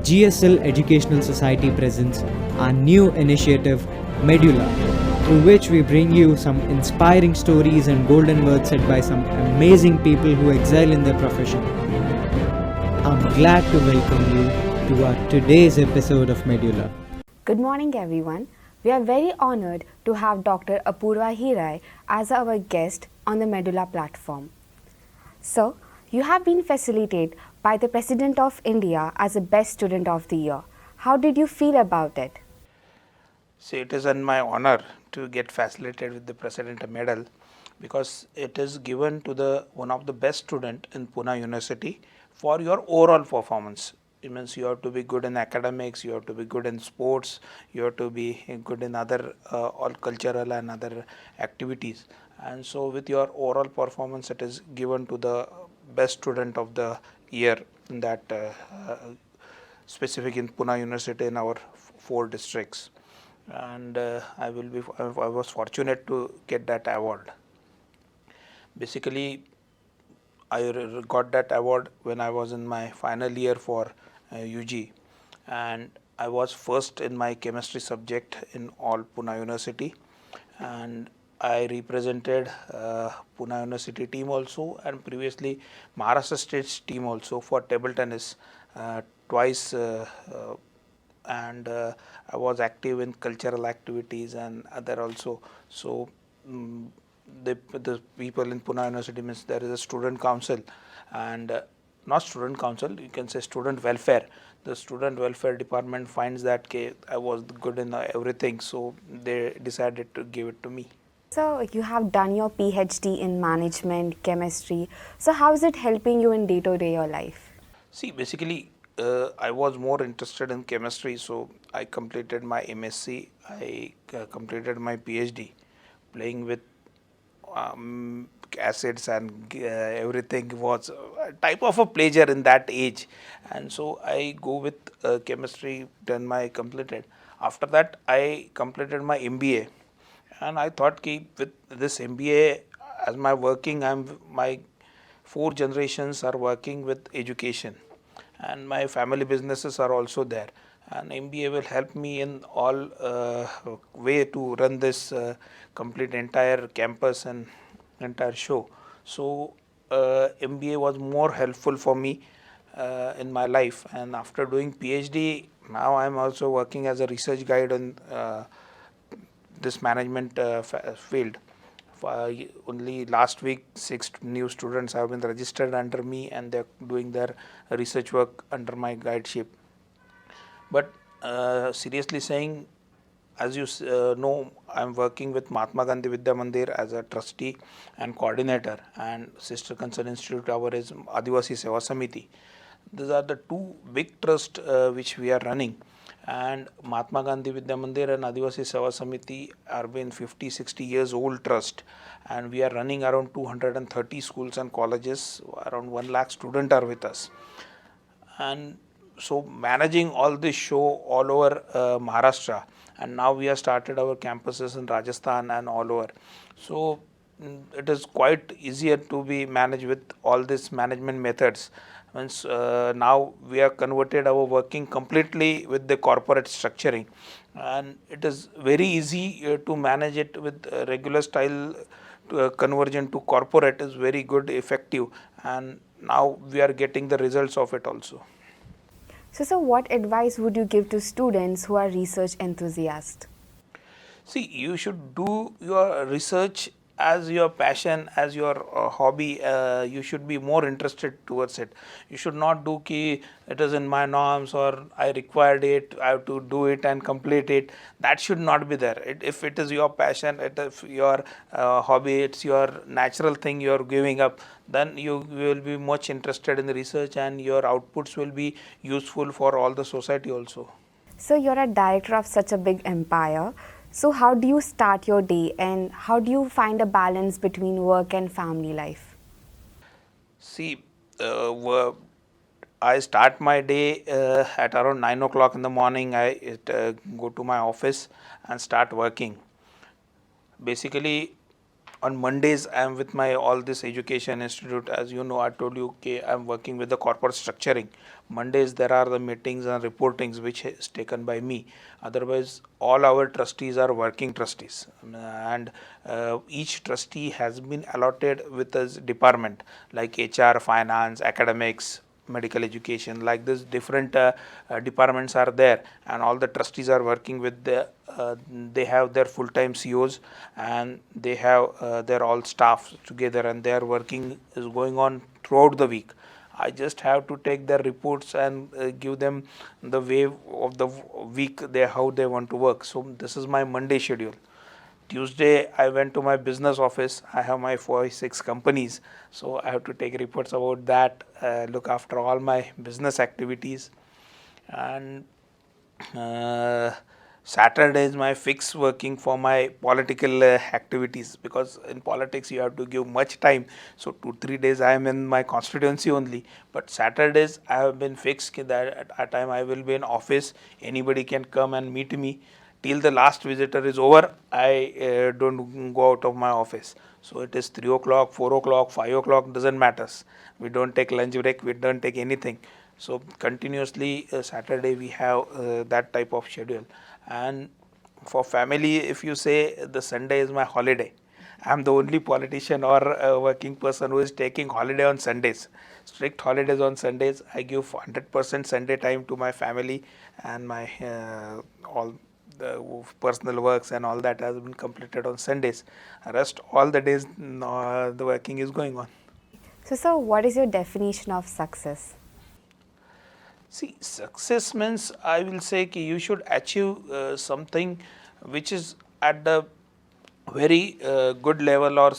GSL Educational Society presents our new initiative, Medula, through which we bring you some inspiring stories and golden words said by some amazing people who excel in their profession. I'm glad to welcome you to our today's episode of Medula. Good morning, everyone. We are very honored to have Dr. Apoorva Hiray as our guest on the Medula platform. Sir, you have been facilitated by the President of India as the Best Student of the Year. How did you feel about it? See, it is in my honor to get facilitated with the President Medal because it is given to the one of the best student in Pune University for your overall performance. It means you have to be good in academics, you have to be good in sports, you have to be good in other all cultural and other activities. And so with your overall performance, it is given to the best student of the year in that specific in Pune University in our four districts. And I was fortunate to get that award. Basically, I got that award when I was in my final year for UG, and I was first in my chemistry subject in all Pune University, and I represented Pune University team also, and previously Maharashtra State's team also for table tennis twice. And I was active in cultural activities and other also. So the people in Pune University, means there is a student council and not student council, you can say student welfare. The student welfare department finds that I was good in everything, so they decided to give it to me. So, you have done your PhD in management, chemistry. So, how is it helping you in day-to-day your life? See, basically, I was more interested in chemistry, so I completed my MSc. I completed my PhD, playing with acids and everything was a type of a pleasure in that age, and so I go with chemistry. Done my completed. After that, I completed my MBA, and I thought, with this MBA as my working, my four generations are working with education, and my family businesses are also there, and MBA will help me in all way to run this complete entire campus and entire show. So MBA was more helpful for me in my life, and after doing PhD, now I am also working as a research guide on this management field. Only last week, 6 new students have been registered under me, and they're doing their research work under my guideship. But seriously saying, as you know, I'm working with Mahatma Gandhi Vidya Mandir as a trustee and coordinator, and sister concern institute our is Adivasi Seva Samiti. These are the two big trusts which we are running, and Mahatma Gandhi Vidya Mandir and Adivasi Seva Samiti are been 50-60 years old trust, and we are running around 230 schools and colleges. Around 1 lakh students are with us, and so managing all this show all over Maharashtra, and now we have started our campuses in Rajasthan and all over. So it is quite easier to be managed with all these management methods. Means now we have converted our working completely with the corporate structuring, and it is very easy to manage it with regular style. Conversion to corporate is very good, effective, and now we are getting the results of it also. So, what advice would you give to students who are research enthusiasts? See, you should do your research as your passion, as your hobby. You should be more interested towards it. You should not do it is in my norms or I required it, I have to do it and complete it. That should not be there. If it is your passion, it is your hobby, it's your natural thing you are giving up, then you will be much interested in the research, and your outputs will be useful for all the society also. So, you're a director of such a big empire. So, how do you start your day and how do you find a balance between work and family life? See, I start my day at around 9 o'clock in the morning. I go to my office and start working. Basically, on Mondays I am with my all this education institute. As you know, I told you, okay, I am working with the corporate structuring. Mondays there are the meetings and reportings which is taken by me. Otherwise, all our trustees are working trustees, and each trustee has been allotted with a department like HR, finance, academics, medical education. Like this, different departments are there, and all the trustees are working with the they have their full-time COs, and they have their all staff together, and their working is going on throughout the week. I just have to take their reports and give them the way of the week they how they want to work. So this is my Monday schedule. Tuesday, I went to my business office. I have my 4 6 companies, so I have to take reports about that, look after all my business activities. And uh, Saturday is my fixed working for my political activities, because in politics you have to give much time. So 2 3 days I am in my constituency only, but Saturdays I have been fixed that at a time I will be in office. Anybody can come and meet me till the last visitor is over. I don't go out of my office. So it is 3 o'clock, 4 o'clock, 5 o'clock, doesn't matters. We don't take lunch break, we don't take anything. So continuously Saturday we have that type of schedule. And for family, if you say the Sunday is my holiday, I am the only politician or working person who is taking holiday on Sundays. Strict holidays on Sundays. I give 100% Sunday time to my family, and my all the personal works and all that has been completed on Sundays. Rest all the days the working is going on. So, sir, what is your definition of success? See, success means, I will say ki you should achieve something which is at the very good level, or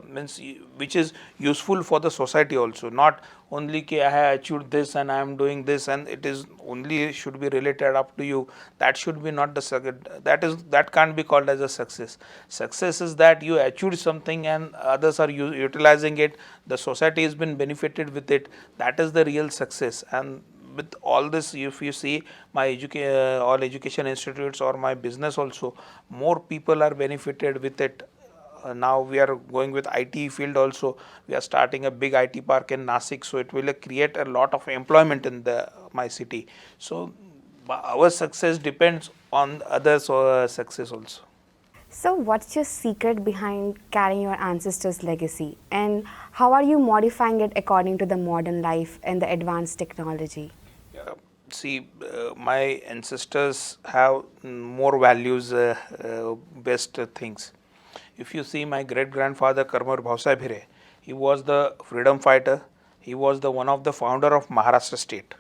means which is useful for the society also. Not only ki I have achieved this and I am doing this and it is only should be related up to you. That should be not the that can't be called as a success. Success is that you achieved something and others are utilizing it. The society has been benefited with it. That is the real success. And with all this, if you see my all education institutes or my business also, more people are benefited with it. Now we are going with IT field also. We are starting a big IT park in Nasik, so it will create a lot of employment in the my city. So our success depends on others' success also. So, what's your secret behind carrying your ancestors' legacy, and how are you modifying it according to the modern life and the advanced technology? See, my ancestors have more values, best things. If you see my great grandfather Karmar Bhausaheb Hiray, he was the freedom fighter. He was the one of the founder of Maharashtra state.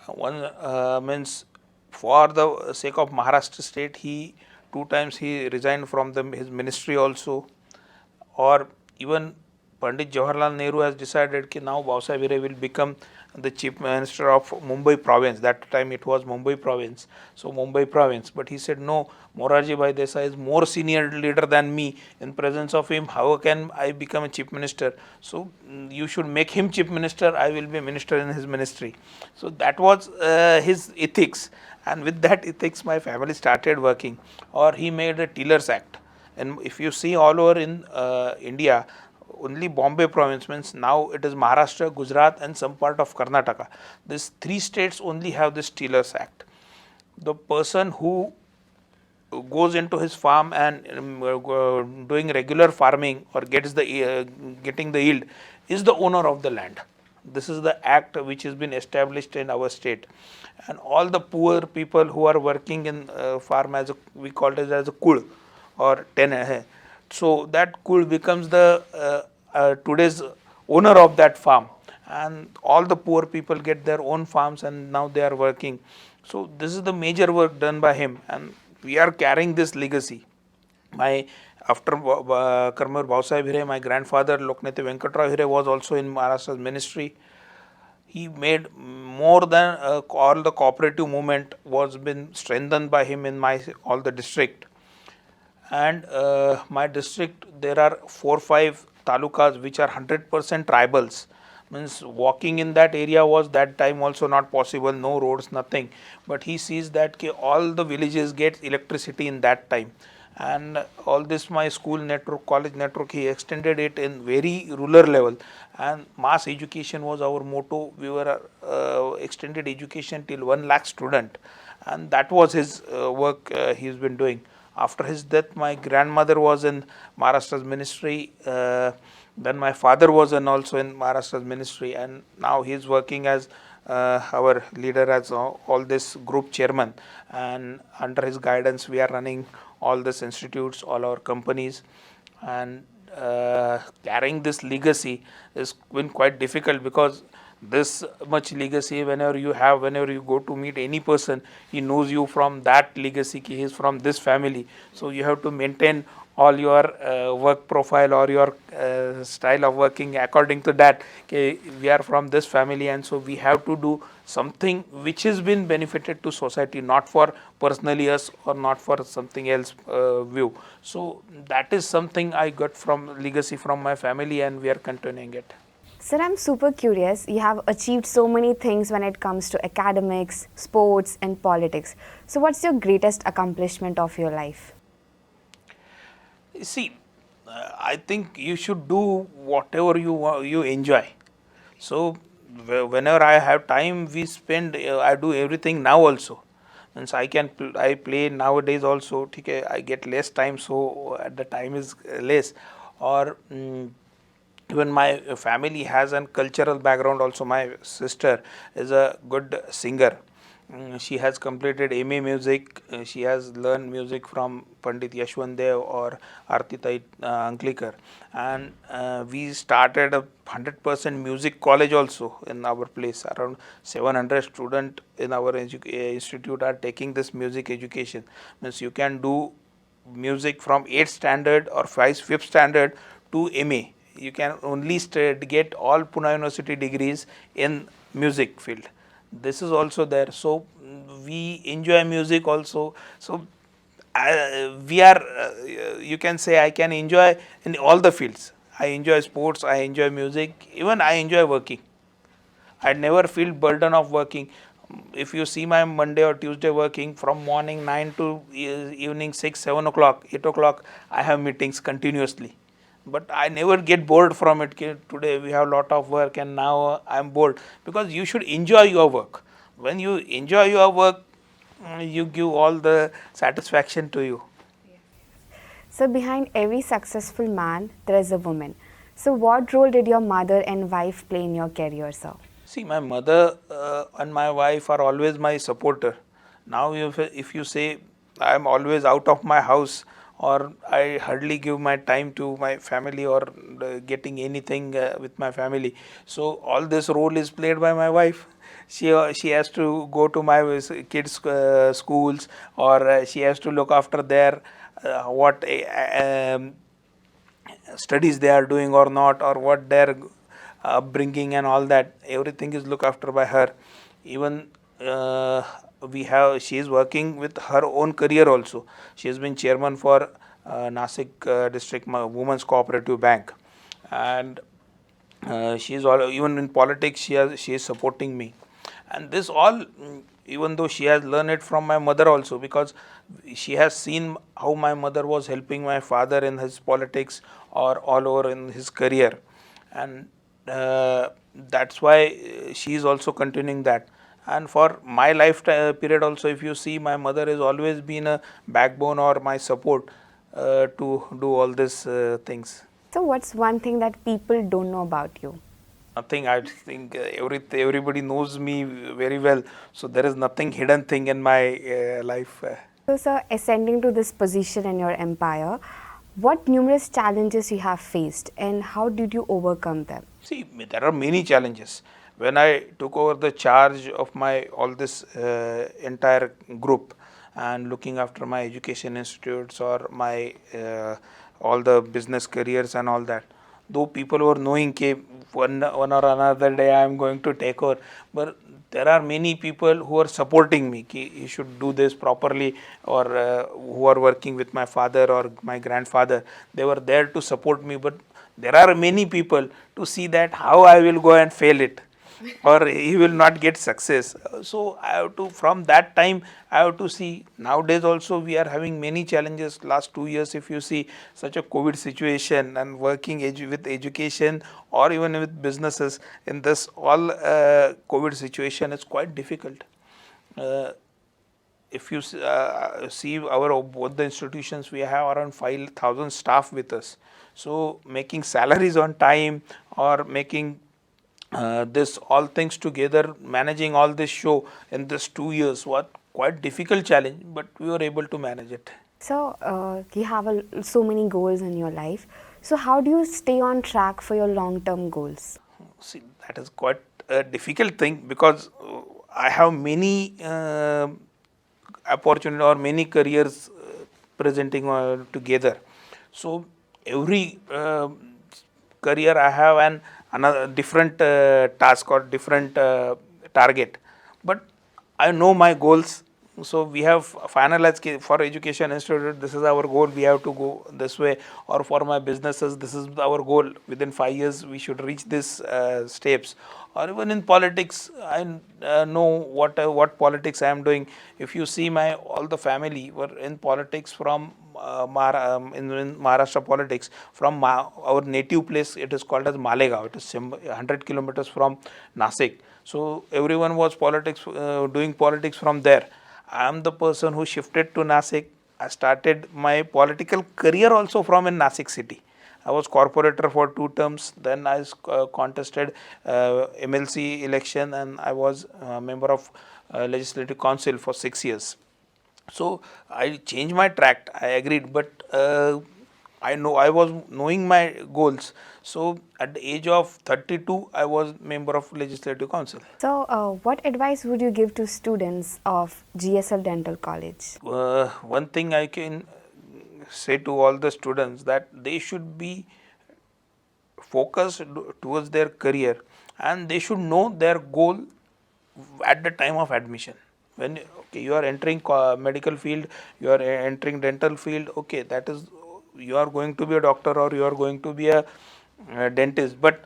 One means, for the sake of Maharashtra state, he 2 times he resigned from his ministry also. Or even Pandit Jawaharlal Nehru has decided that now Bhausaheb Hiray will become the chief minister of Mumbai province. That time it was Mumbai province. So Mumbai province. But he said, no, Morarji Bhai Desai is more senior leader than me. In presence of him, how can I become a chief minister? So you should make him chief minister. I will be a minister in his ministry. So that was his ethics. And with that ethics, my family started working. Or he made a Tillers Act. And if you see all over in India, only Bombay province, means now it is Maharashtra, Gujarat and some part of Karnataka. These 3 states only have this Tillers Act. The person who goes into his farm and doing regular farming or gets the getting the yield is the owner of the land. This is the act which has been established in our state. And all the poor people who are working in farm, as we call it as a kul or ten. So that kul becomes the today's owner of that farm, and all the poor people get their own farms and now they are working. So this is the major work done by him, and we are carrying this legacy. My after Karmar Bhausaheb Hiray, my grandfather Loknath Venkatrao Hiray was also in Maharashtra's ministry. He made more than all the cooperative movement was been strengthened by him in my all the district. And my district, there are 4 5 talukas which are 100% tribals. Means walking in that area was that time also not possible, no roads, nothing. But he sees that all the villages get electricity in that time. and all this my school network, college network, he extended it in very rural level, and mass education was our motto. We were extended education till 1 lakh student, and that was his work he's been doing. After his death, my grandmother was in Maharashtra's ministry. Then my father was also in Maharashtra's ministry, and now he is working as our leader, as all this group chairman. And under his guidance, we are running all these institutes, all our companies, and carrying this legacy is been quite difficult, because this much legacy, whenever you have, whenever you go to meet any person, he knows you from that legacy, he is from this family. So you have to maintain all your work profile or your style of working according to that. Okay, we are from this family, and so we have to do something which has been benefited to society, not for personally us or not for something else view. So that is something I got from legacy from my family, and we are continuing it. Sir, I'm super curious. You have achieved so many things when it comes to academics, sports, and politics. So, what's your greatest accomplishment of your life? See, I think you should do whatever you enjoy. So whenever I have time, we spend. I do everything now also. Means I play nowadays also. Okay, I get less time, so the time is less. Or even my family has a cultural background also. My sister is a good singer. She has completed MA music. She has learned music from Pandit Yashwant Dev or Artitai Anklikar, and we started a 100% music college also in our place. Around 700 students in our institute are taking this music education. Means you can do music from 8th standard or 5th standard to MA. You can only get all Pune University degrees in music field. This is also there. So we enjoy music also. So we are, you can say, I can enjoy in all the fields. I enjoy sports, I enjoy music, even I enjoy working. I never feel burden of working. If you see my Monday or Tuesday working, from morning 9 to evening 6, 7 o'clock, 8 o'clock, I have meetings continuously. But I never get bored from it. Today we have a lot of work and now I am bored, because you should enjoy your work. When you enjoy your work, you give all the satisfaction to you. So, behind every successful man, there is a woman. So, what role did your mother and wife play in your career, sir? See, my mother and my wife are always my supporter. Now, if you say I am always out of my house, or I hardly give my time to my family, or getting anything with my family, so all this role is played by my wife. She has to go to my kids' schools, or she has to look after their what studies they are doing or not, or what their upbringing and all that. Everything is looked after by her. Even she is working with her own career also. She has been chairman for Nasik district women's cooperative bank, and she is all, even in politics she is supporting me. And this all, even though she has learned it from my mother also, because she has seen how my mother was helping my father in his politics or all over in his career, and that's why she is also continuing that. And for my life period also, if you see, my mother has always been a backbone or my support to do all these things. So, what's one thing that people don't know about you? Nothing. I think everybody knows me very well, so there is nothing hidden thing in my life. So, sir, ascending to this position in your empire, what numerous challenges you have faced and how did you overcome them? See, there are many challenges. When I took over the charge of my all this entire group and looking after my education institutes or my all the business careers and all that, though people were knowing that one or another day I am going to take over, but there are many people who are supporting me that you should do this properly, or who are working with my father or my grandfather. They were there to support me, but there are many people to see that how I will go and fail it. or he will not get success. So I have to, from that time I have to see. Nowadays also we are having many challenges. Last 2 years, if you see, such a COVID situation, and working with education or even with businesses in this all COVID situation is quite difficult. Uh, if you see our both the institutions, we have around 5,000 staff with us. So making salaries on time, or making this all things together, managing all this show in this 2 years was quite difficult challenge, but we were able to manage it. So, you have so many goals in your life. So, how do you stay on track for your long term goals? See, that is quite a difficult thing, because I have many opportunity or many careers presenting together. So every career I have an another different task or different target, but I know my goals. So we have finalized for education institute, this is our goal, we have to go this way. Or for my businesses, this is our goal, within 5 years we should reach this steps. Or even in politics, I know what politics I am doing. If you see, my all the family were in politics from in Maharashtra politics, from our native place. It is called as Malegaon. It is 100 kilometers from Nasik. So everyone was doing politics from there. I am the person who shifted to Nasik. I started my political career also from in Nasik city. I was corporator for 2 terms. Then I contested MLC election, and I was a member of legislative council for 6 years. So I changed my track. I agreed, but I was knowing my goals. So at the age of 32, I was member of legislative council. So, what advice would you give to students of GSL Dental College? One thing I can say to all the students, that they should be focused towards their career, and they should know their goal at the time of admission. When you are entering medical field, you are entering dental field, okay, that is, you are going to be a doctor or you are going to be a dentist, but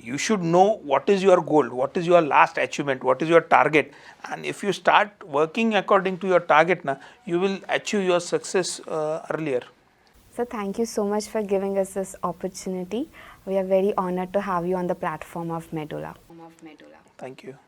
you should know what is your goal, what is your last achievement, what is your target. And if you start working according to your target, you will achieve your success earlier. So, thank you so much for giving us this opportunity. We are very honored to have you on the platform of Medula. Thank you.